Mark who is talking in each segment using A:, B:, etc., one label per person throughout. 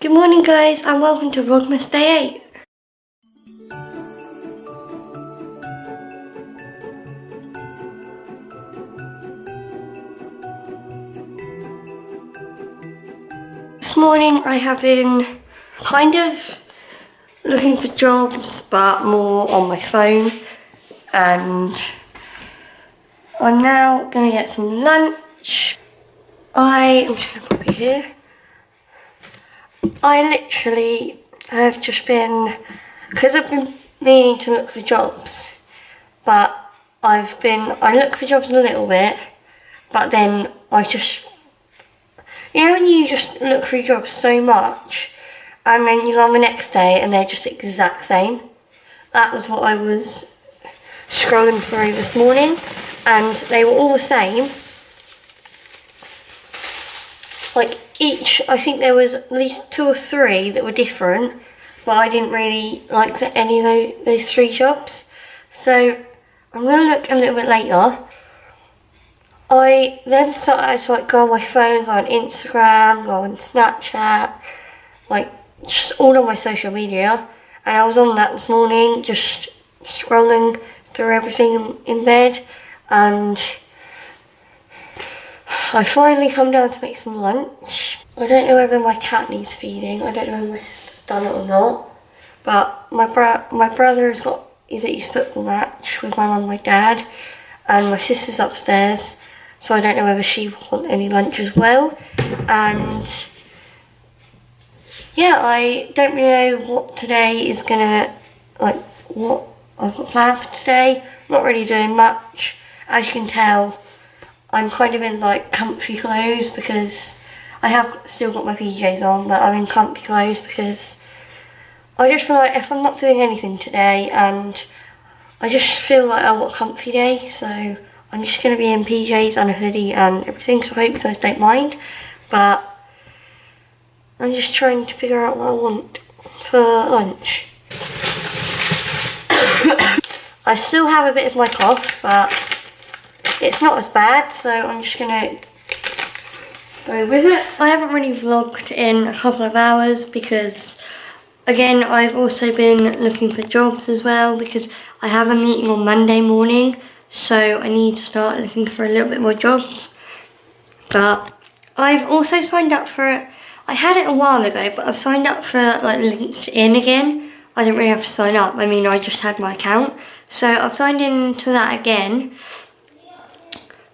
A: Good morning guys and welcome to Vlogmas Day 8. This morning I have been kind of looking for jobs but more on my phone, and I'm now going to get some lunch. I'm just going to pop it here. I literally have just been, because I've been meaning to look for jobs, but I look for jobs a little bit, but then I just, you know when you just look for jobs so much, and then you go on the next day and they're just the exact same. That was what I was scrolling through this morning, and they were all the same. Like each, I think there was at least 2 or 3 that were different, but I didn't really like any of those 3 jobs. So I'm going to look a little bit later. I then started to go on my phone, go on Instagram, go on Snapchat, like just all on my social media, and I was on that this morning, just scrolling through everything in bed, and I finally come down to make some lunch. I don't know whether my cat needs feeding. I don't know if my sister's done it or not. But my brother is at his football match with my mum and my dad, and my sister's upstairs. So I don't know whether she wants any lunch as well. And yeah, I don't really know what today is gonna, what I've got planned for today. Not really doing much. As you can tell, I'm kind of in comfy clothes because I have still got my PJs on, but I'm in comfy clothes because I just feel like if I'm not doing anything today, and I just feel like I want a comfy day, so I'm just going to be in PJs and a hoodie and everything, so I hope you guys don't mind. But I'm just trying to figure out what I want for lunch. I still have a bit of my cough, but it's not as bad, so I'm just gonna go with it. I haven't really vlogged in a couple of hours because, again, I've also been looking for jobs as well because I have a meeting on Monday morning, so I need to start looking for a little bit more jobs. But I've also signed up for it. I had it a while ago, but I've signed up for LinkedIn again. I didn't really have to sign up. I mean, I just had my account, so I've signed into that again,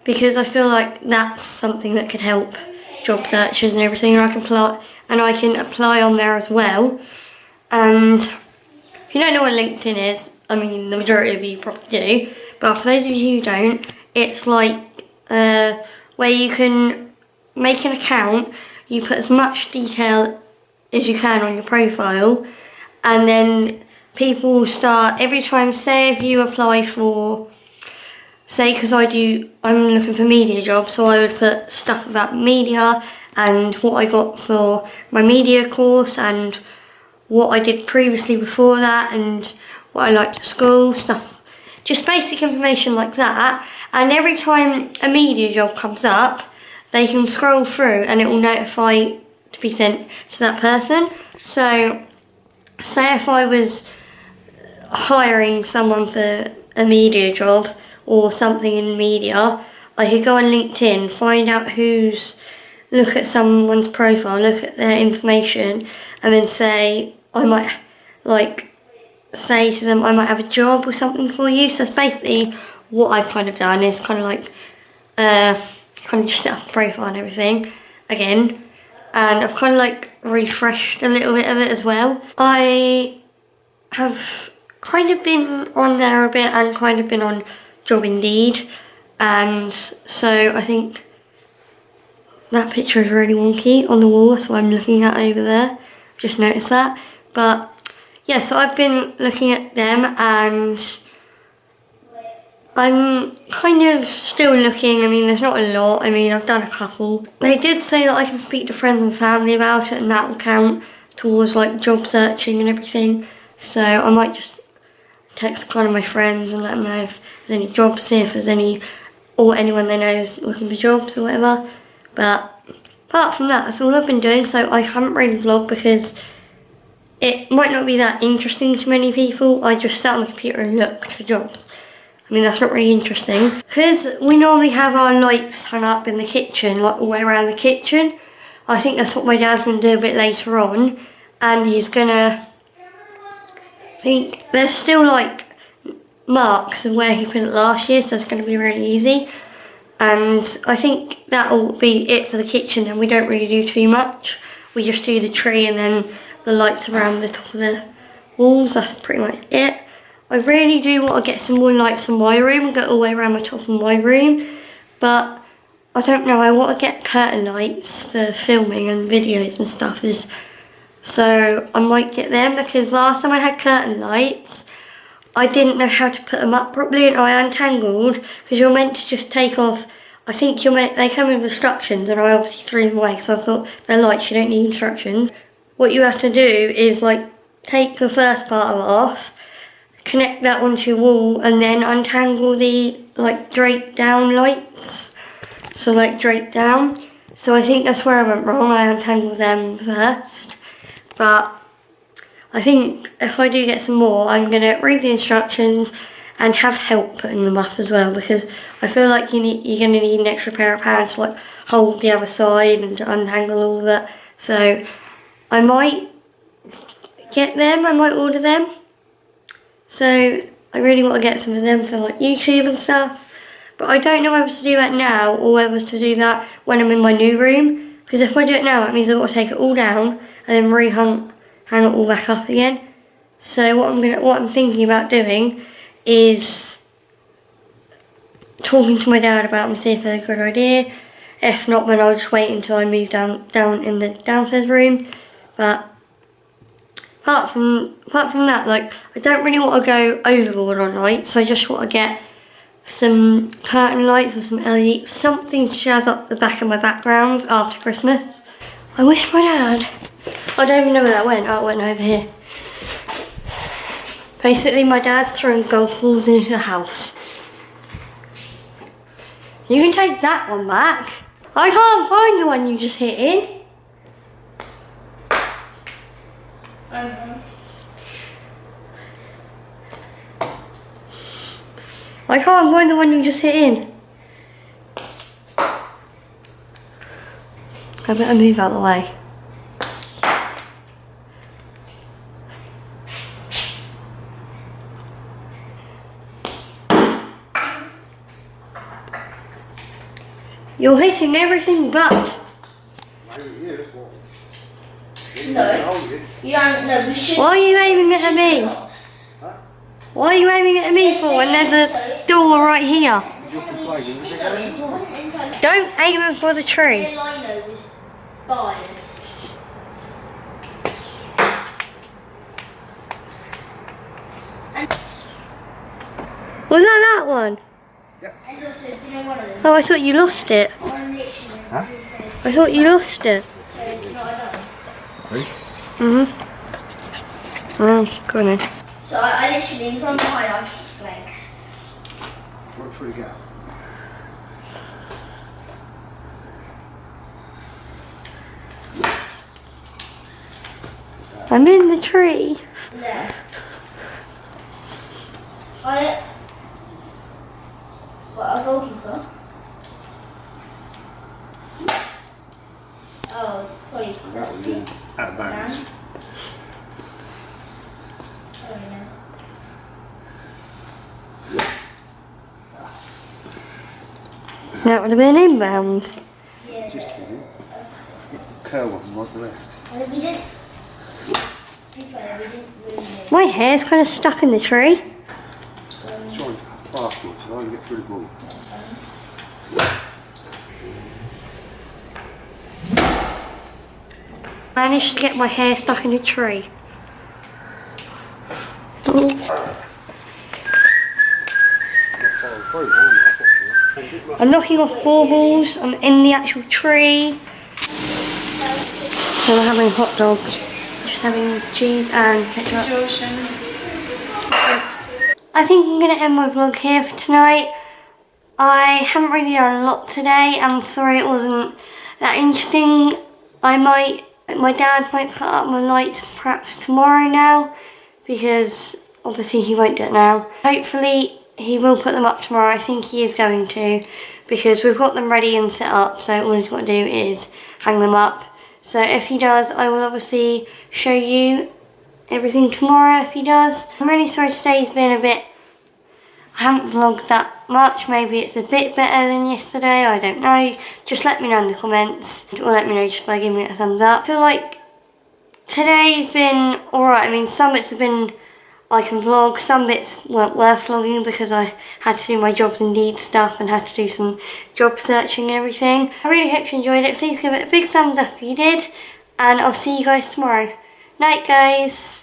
A: because I feel like that's something that could help job searches and everything, and I can apply on there as well. And if you don't know what LinkedIn is, I mean the majority of you probably do, but for those of you who don't, it's where you can make an account, you put as much detail as you can on your profile, and then people will start every time. Say if you apply for, because I'm looking for media jobs, so I would put stuff about media and what I got for my media course and what I did previously before that and what I liked at school, stuff, just basic information like that. And every time a media job comes up, they can scroll through and it will notify to be sent to that person. So say if I was hiring someone for a media job or something in media, I could go on LinkedIn, find out look at someone's profile, look at their information, and then say, I might say to them, I might have a job or something for you. So that's basically what I've kind of done, is kind of just set up a profile and everything again. And I've kind of refreshed a little bit of it as well. I have kind of been on there a bit and kind of been on Job Indeed, and so I think that picture is really wonky on the wall. That's what I'm looking at over there. Just noticed that. But yeah, so I've been looking at them and I'm kind of still looking. I mean, there's not a lot. I mean, I've done a couple. They did say that I can speak to friends and family about it, and that will count towards job searching and everything. So I might just text kind of my friends and let them know if there's any jobs here, if there's any, or anyone they know is looking for jobs or whatever. But apart from that, that's all I've been doing. So I haven't really vlogged because it might not be that interesting to many people. I just sat on the computer and looked for jobs. I mean, that's not really interesting. Because we normally have our lights hung up in the kitchen, like all the way around the kitchen. I think that's what my dad's going to do a bit later on. And he's going to... I think there's still like marks of where he put it last year, so it's going to be really easy. And I think that'll be it for the kitchen, and we don't really do too much. We just do the tree and then the lights around the top of the walls. That's pretty much it. I really do want to get some more lights in my room and go all the way around the top of my room, but I don't know, I want to get curtain lights for filming and videos and stuff, so I might get them, because last time I had curtain lights I didn't know how to put them up properly and I untangled, because you're meant to just take off, I think they come with instructions, and I obviously threw them away because I thought they're lights, you don't need instructions. What you have to do is like take the first part of it off, connect that onto your wall, and then untangle the like drape down lights. So like drape down. So I think that's where I went wrong. I untangled them first. But I think if I do get some more, I'm gonna read the instructions and have help putting them up as well, because I feel like you're gonna need an extra pair of hands to like hold the other side and to untangle all of it. So I might get them, I might order them. So I really want to get some of them for like YouTube and stuff. But I don't know whether to do that now or whether to do that when I'm in my new room. Because if I do it now, that means I've got to take it all down and then hang it all back up again. So what I'm thinking about doing is talking to my dad about them and see if they're a good idea. If not, then I'll just wait until I move down in the downstairs room. But apart from that, like, I don't really want to go overboard on lights. I just want to get some curtain lights or some LED, something to jazz up the back of my background after Christmas. I wish my dad, I don't even know where that went. Oh, it went over here. Basically, my dad's throwing golf balls into the house. You can take that one back. I can't find the one you just hit in. I can't find the one you just hit in. I better move out of the way. You're hitting everything but.
B: No, you don't know. We should.
A: Why are you aiming it at me? Why are you aiming it at me for when there's a door right here? Don't aim it for the tree. Was that one? Oh, I thought you lost it.
B: Huh?
A: I thought you lost it. Oh, go on then.
B: So I literally, from behind, I kicked legs.
C: Right through the gap.
A: I'm in the tree.
B: Yeah. What, a goalkeeper? Oh, it's probably rusty.
C: Out of bounds.
B: Oh, yeah.
A: That would have been inbounds.
B: Yeah.
C: Just kidding. Curl one like the rest.
B: And we didn't. To be fair, we didn't really.
A: My hair's kind of stuck in the tree.
C: Try and basket so I can get through the ball.
A: Managed to get my hair stuck in a tree. I'm knocking off baubles. I'm in the actual tree. So we're having hot dogs. Just having cheese and ketchup. I think I'm going to end my vlog here for tonight. I haven't really done a lot today. I'm sorry it wasn't that inch thing, my dad might put up my lights perhaps tomorrow now, because obviously he won't do it now. Hopefully he will put them up tomorrow. I think he is going to, because we've got them ready and set up, so all he's got to do is hang them up. So if he does, I will obviously show you everything tomorrow if he does. I'm really sorry today's been a bit, I haven't vlogged that much. Maybe it's a bit better than yesterday, I don't know. Just let me know in the comments, or let me know just by giving it a thumbs up. I feel like today's been alright. I mean, some bits have been I can vlog, some bits weren't worth vlogging because I had to do my jobs indeed stuff and had to do some job searching and everything. I really hope you enjoyed it. Please give it a big thumbs up if you did, and I'll see you guys tomorrow. Night, guys.